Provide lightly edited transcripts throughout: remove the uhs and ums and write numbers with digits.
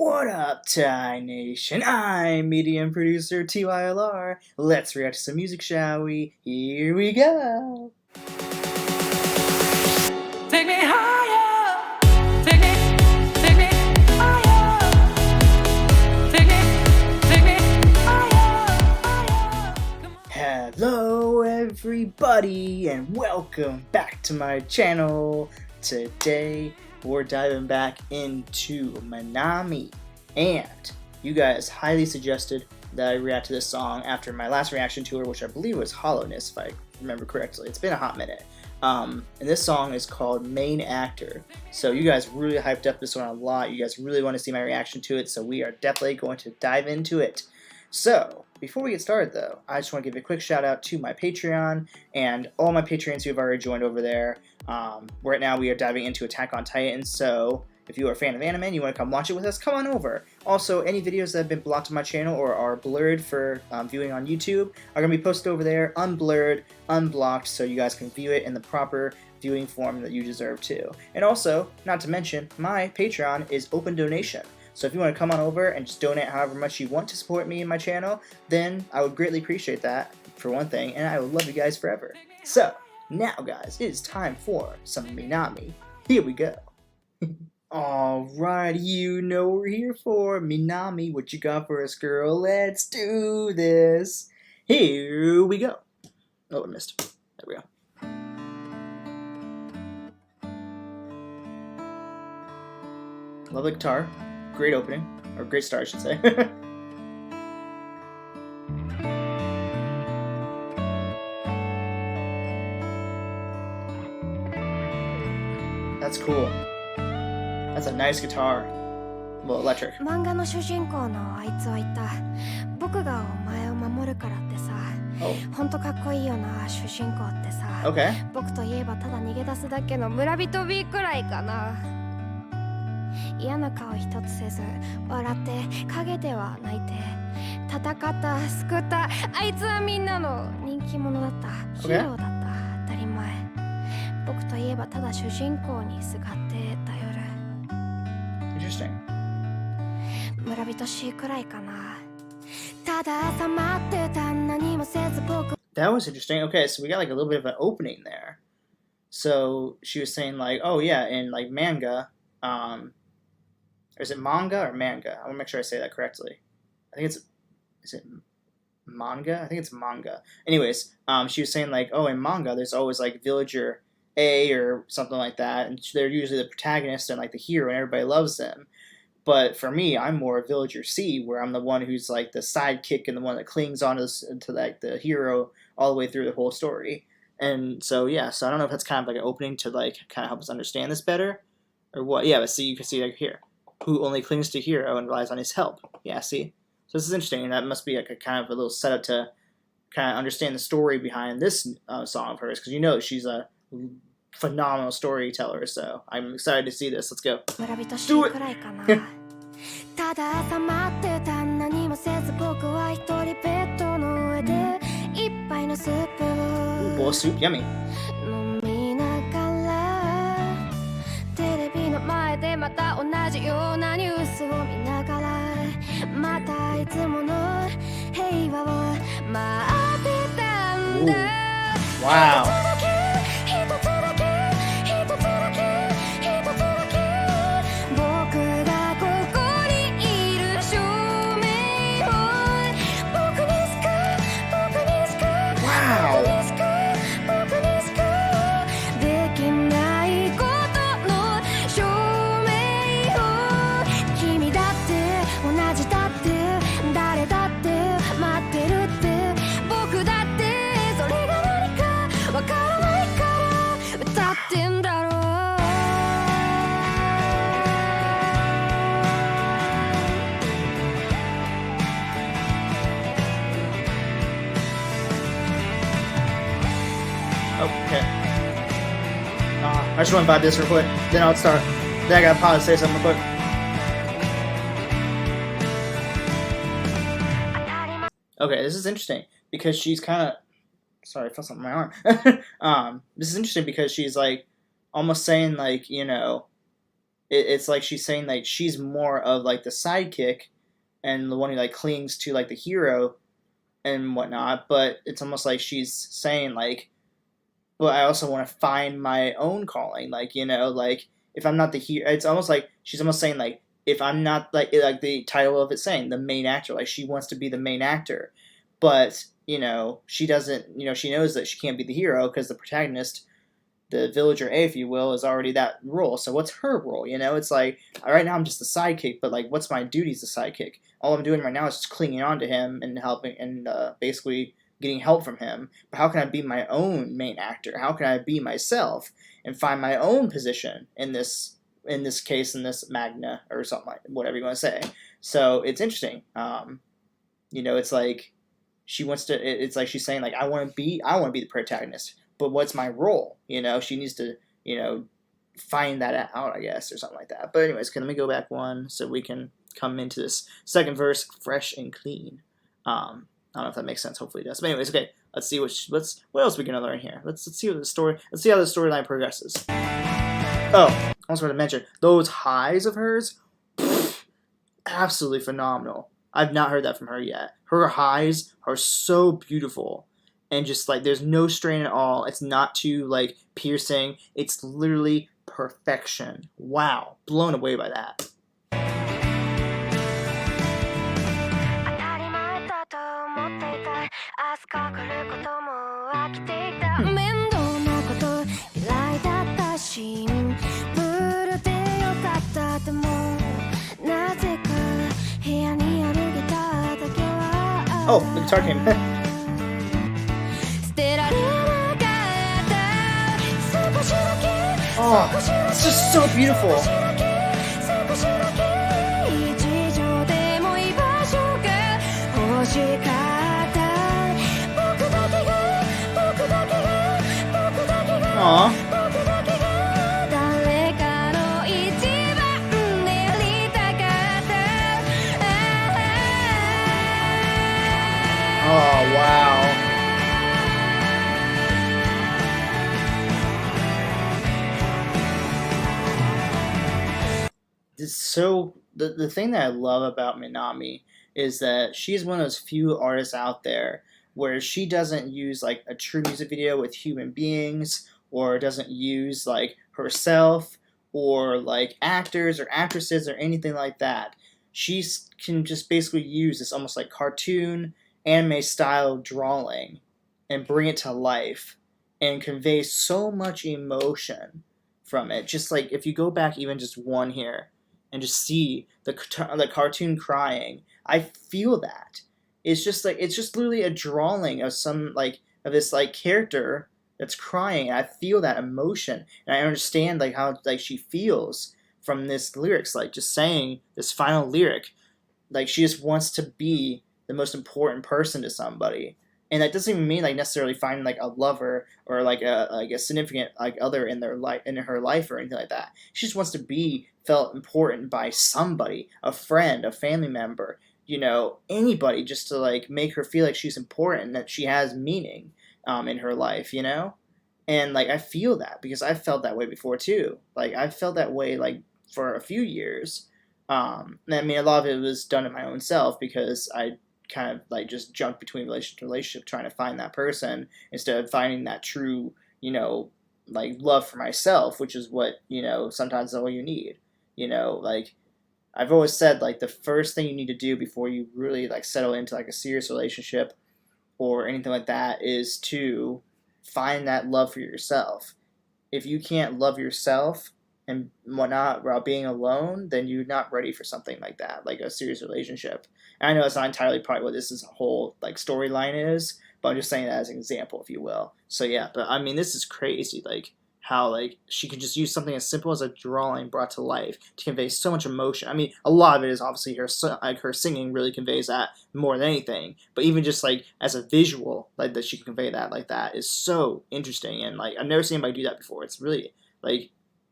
What up, Thai Nation? I'm EDM Producer TYLR. Let's react to some music, shall we? Here we go! Take me higher, take me higher, take me higher. Hello everybody and welcome back to my channel. Today we're diving back into Minami, and you guys highly suggested that I react to this song after my last reaction to her, which I believe was Hollowness, if I remember correctly. It's been a hot minute. And this song is called Main Actor. So you guys really hyped up this one a lot. You guys really want to see my reaction to it, so we are definitely going to dive into it. So, before we get started though, I just want to give a quick shout out to my Patreon and all my Patreons who have already joined over there. Right now we are diving into Attack on Titan, so if you are a fan of anime and you want to come watch it with us, come on over. Also, any videos that have been blocked on my channel or are blurred for viewing on YouTube are going to be posted over there, unblurred, unblocked, so you guys can view it in the proper viewing form that you deserve to. And also, not to mention, my Patreon is open donation. So if you want to come on over and just donate however much you want to support me and my channel, then I would greatly appreciate that, for one thing, and I would love you guys forever. So, now guys, it is time for some Minami. Here we go. Alright, you know what we're here for. Minami, what you got for us, girl? Let's do this. Here we go. Oh, I missed. There we go. Love the guitar. Great opening. Or great start, I should say. That's cool. That's a nice guitar. Well, electric. 漫画の主人公のあいつは言った。僕がお前を守るからってさ。ほんとかっこいいよな、主人公ってさ。Okay. 僕といえばただ逃げ出すだけの村人 B くらいかな。嫌な顔一つせず、笑って陰では泣いて。戦った、救った。あいつはみんなの人気者だった。ヒーローだった。当たり前。僕といえばただ主人公にすがって頼る。Interesting. 村人しいくらいかな。ただ朝待ってた何もせず僕。That was interesting. Okay, so we got like a little bit of an opening there. So she was saying like, oh yeah, in like manga, or is it manga or manga? I want to make sure I say that correctly. I think is it manga? I think it's manga. Anyways, she was saying like, oh, in manga, there's always like villager A or something like that, and they're usually the protagonist and like the hero, and everybody loves them. But for me, I'm more villager C, where I'm the one who's like the sidekick and the one that clings on to like the hero all the way through the whole story. And so yeah, so I don't know if that's kind of like an opening to like kind of help us understand this better, or what. Yeah, but see, you can see like here, who only clings to hero and relies on his help. Yeah, see. So this is interesting, and that must be like a kind of a little setup to kind of understand the story behind this song of hers, because you know she's a phenomenal storyteller, so I'm excited to see this. Let's go. Do it! Ooh, bowl of soup, yummy. Ooh. Wow. Okay. I just want to vibe this real quick, then I'll start. Then I gotta pause and say something real quick. Okay, this is interesting because she's kind of sorry, I felt something in my arm. 、 this is interesting because she's like almost saying like, you know, it's like she's saying like she's more of like the sidekick and the one who like clings to like the hero and whatnot, but it's almost like she's saying like, but I also want to find my own calling, like, you know, like if I'm not the hero, it's almost like she's almost saying like if I'm not like the title of it saying the main actor, like she wants to be the main actor, but you know she doesn't, you know, she knows that she can't be the hero because the protagonist, the villager A, if you will, is already that role. So what's her role? You know, it's like right now I'm just the sidekick, but like what's my duty as a sidekick? All I'm doing right now is just clinging on to him and helping and basically getting help from him. But how can I be my own main actor? How can I be myself and find my own position in this case, in this magna or something like whatever you want to say? So it's interesting. You know, it's like she wants to. It's like she's saying like I want to be the protagonist. But what's my role? You know, she needs to, you know, find that out, I guess, or something like that. But anyways, let me go back one so we can come into this second verse fresh and clean. I don't know if that makes sense. Hopefully it does. But anyways, okay, let's see what else we can learn here. Let's see what let's see how the storyline progresses. Oh, I also want to mention those highs of hers, absolutely phenomenal. I've not heard that from her yet. Her highs are so beautiful. And just like there's no strain at all. It's not too like piercing. It's literally perfection. Wow, blown away by that. Oh, the guitar came. Oh, it's just so beautiful. Aww. Oh, wow. It's so the thing that I love about Minami is that she's one of those few artists out there where she doesn't use like a true music video with human beings, or doesn't use like herself or like actors or actresses or anything like that. She can just basically use this almost like cartoon anime style drawing and bring it to life and convey so much emotion from it. Just like if you go back even just one here and just see the cartoon crying, I feel that. It's just literally a drawing of some like of this like character that's crying. And I feel that emotion, and I understand like how like she feels from this lyrics, like just saying this final lyric, like she just wants to be the most important person to somebody. And that doesn't even mean like necessarily finding like a lover or like a significant like other in their life, in her life, or anything like that. She just wants to be felt important by somebody, a friend, a family member, you know, anybody, just to like make her feel like she's important and that she has meaning in her life, you know. And like I feel that because I felt that way before too. Like I felt that way like for a few years. I mean, a lot of it was done in my own self because I kind of like just jumped between relationship to relationship trying to find that person instead of finding that true, you know, like love for myself, which is what, you know, sometimes all you need. You know, like I've always said, like the first thing you need to do before you really like settle into like a serious relationship or anything like that is to find that love for yourself. If you can't love yourself and whatnot while being alone, then you're not ready for something like that, like a serious relationship. And I know it's not entirely probably what this is whole like storyline is, but I'm just saying that as an example, if you will. So yeah, but I mean, this is crazy, like how like she could just use something as simple as a drawing brought to life to convey so much emotion. I mean, a lot of it is obviously her singing really conveys that more than anything, but even just like as a visual, like that she can convey that like that is so interesting. And like I've never seen anybody do that before. It's really like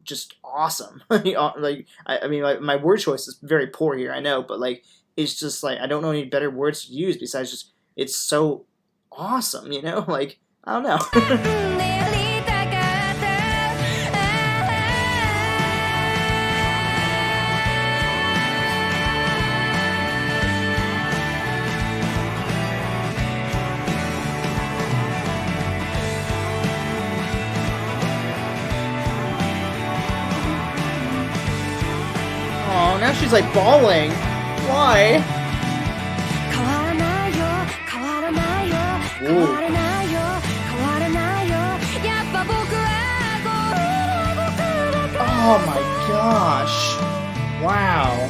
just awesome. Like I mean, my word choice is very poor here, I know, but like it's just like I don't know any better words to use besides just it's so awesome, you know. Like I don't know. she's like bawling. Why? Ooh. Oh my gosh. Wow.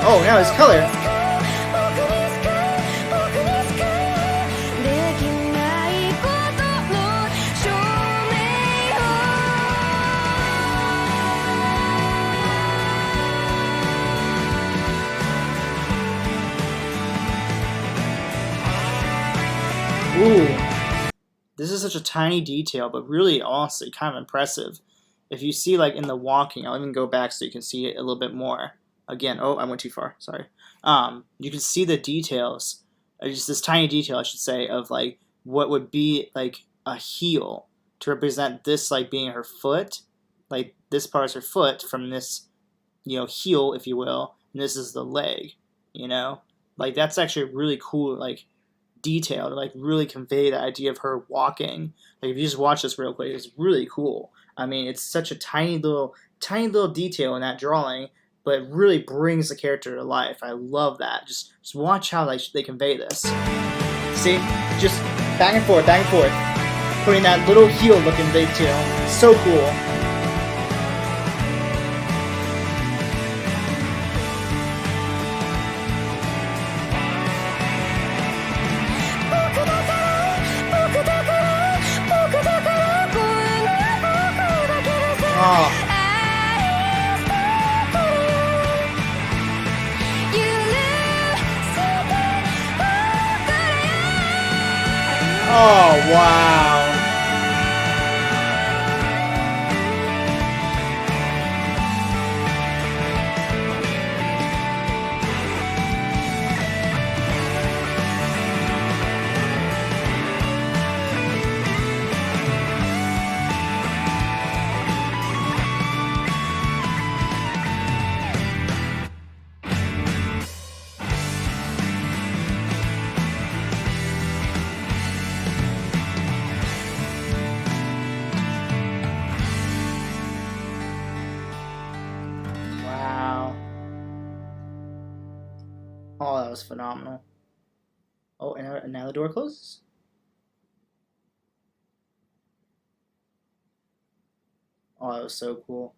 Oh, now his color. Ooh. This is such a tiny detail, but really, honestly, kind of impressive. If you see, like, in the walking, I'll even go back so you can see it a little bit more. Again, oh, I went too far, sorry. You can see the details, just this tiny detail, I should say, of, like, what would be, like, a heel to represent this, like, being her foot. Like, this part is her foot from this, you know, heel, if you will, and this is the leg, you know? Like, that's actually really cool, like, detail to, like, really convey the idea of her walking. Like, if you just watch this real quick, it's really cool. I mean, it's such a tiny little detail in that drawing, but it really brings the character to life. I love that. Just watch how they convey this. See? Just back and forth, putting that little heel looking detail. So cool. Oh. Oh, wow. Oh, that was phenomenal. Oh, and now the door closes? Oh, that was so cool.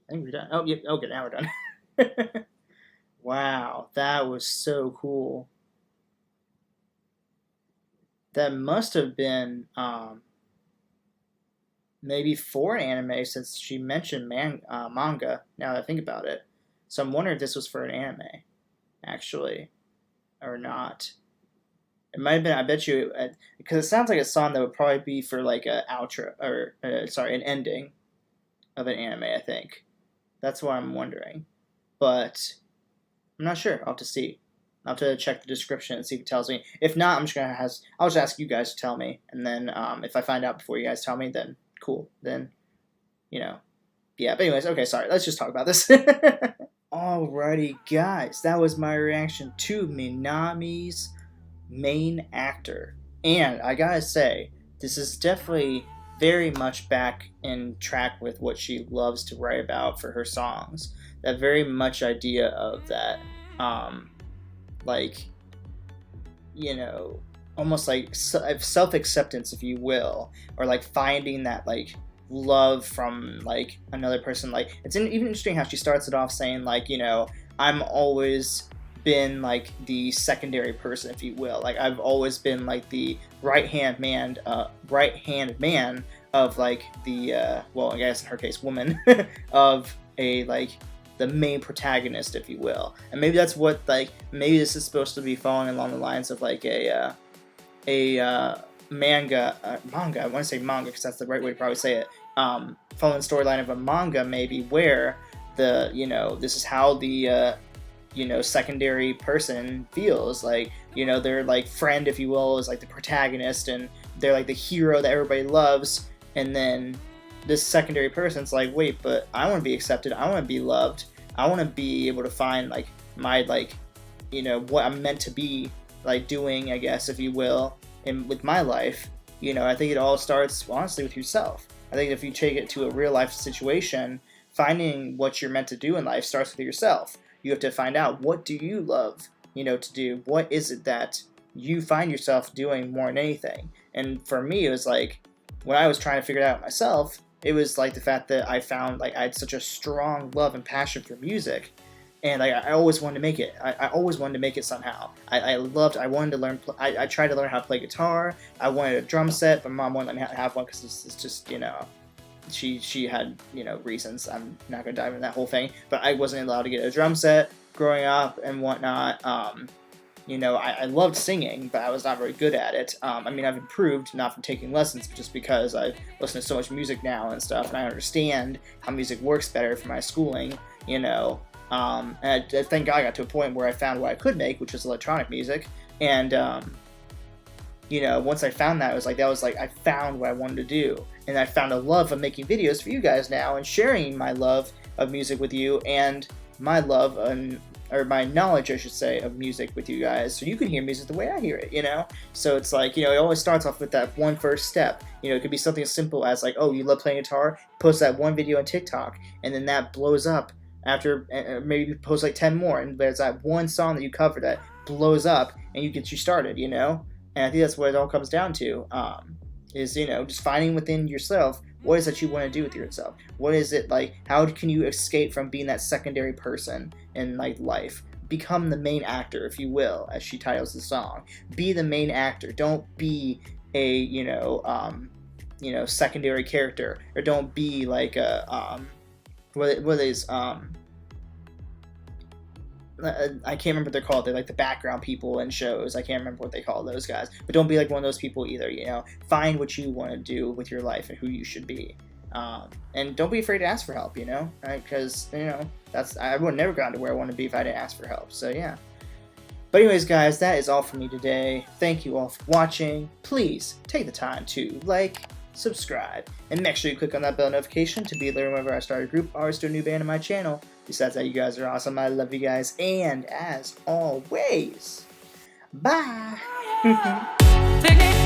I think we're done. Oh, yep. Okay, now we're done. Wow, that was so cool. That must have been maybe for an anime, since she mentioned manga, now that I think about it. So I'm wondering if this was for an anime, actually, or not. It might have been, I bet you, because it sounds like a song that would probably be for like an outro, or sorry, an ending of an anime, I think. That's what I'm wondering. But I'm not sure. I'll have to see. I'll have to check the description and see if it tells me. If not, I'm just going to I'll just ask you guys to tell me. And then if I find out before you guys tell me, then cool. Then, you know. Yeah, but anyways, okay, sorry. Let's just talk about this. Alrighty, guys. That was my reaction to Minami's main actor. And I gotta say, this is definitely very much back in track with what she loves to write about for her songs. That very much idea of that, like, you know, almost like self-acceptance, if you will, or like finding that like love from like another person. Like, it's even interesting how she starts it off saying like, you know, I'm always been like the secondary person, if you will. Like, I've always been like the right hand man of like the well, I guess in her case, woman of a like the main protagonist, if you will. And maybe that's what, like, maybe this is supposed to be following along the lines of like a manga. I want to say manga because that's the right way to probably say it. Following the storyline of a manga, maybe, where the, you know, this is how the secondary person feels. Like, they're like friend, if you will, is like the protagonist, and they're like the hero that everybody loves, and then this secondary person's like, wait, but I want to be accepted, I want to be loved, I want to be able to find like my what I'm meant to be like doing, I guess, if you will, with my life. I think it all starts honestly with yourself. I think if you take it to a real life situation, finding what you're meant to do in life starts with yourself. You have to find out, what do you love, to do? What is it that you find yourself doing more than anything? And for me, it was like, when I was trying to figure it out myself, it was like the fact that I found like I had such a strong love and passion for music, and like I always wanted to make it. I always wanted to make it somehow. I wanted to learn. I tried to learn how to play guitar. I wanted a drum set, but Mom wouldn't let me have one because it's just she had reasons. I'm not gonna dive into that whole thing, but I wasn't allowed to get a drum set growing up and whatnot. I loved singing, but I was not very good at it. I've improved, not from taking lessons, but just because I listen to so much music now and stuff, and I understand how music works better for my schooling, and I thank God I got to a point where I found what I could make, which was electronic music, and, once I found that, I found what I wanted to do, and I found a love of making videos for you guys now, and sharing my love of music with you, and my love or my knowledge, I should say, of music with you guys, so you can hear music the way I hear it, So it's like, it always starts off with that one first step. It could be something as simple as like, oh, you love playing guitar, post that one video on TikTok, and then that blows up after, maybe post like 10 more, and there's that one song that you cover that blows up, and you get you started, And I think that's what it all comes down to, is, just finding within yourself, what is it you want to do with yourself? What is it like? How can you escape from being that secondary person in like life? Become the main actor, if you will, as she titles the song. Be the main actor. Don't be a secondary character, or don't be like a what is I can't remember what they're called. They're like the background people in shows. I can't remember what they call those guys. But don't be like one of those people either, Find what you want to do with your life and who you should be. And don't be afraid to ask for help, right? Because, I would never gotten to where I want to be if I didn't ask for help. So, yeah. But anyways, guys, that is all for me today. Thank you all for watching. Please take the time to like, subscribe, and make sure you click on that bell notification to be alerted whenever I start a group or start a new band on my channel. Besides that, you guys are awesome. I love you guys, and as always, bye. Take me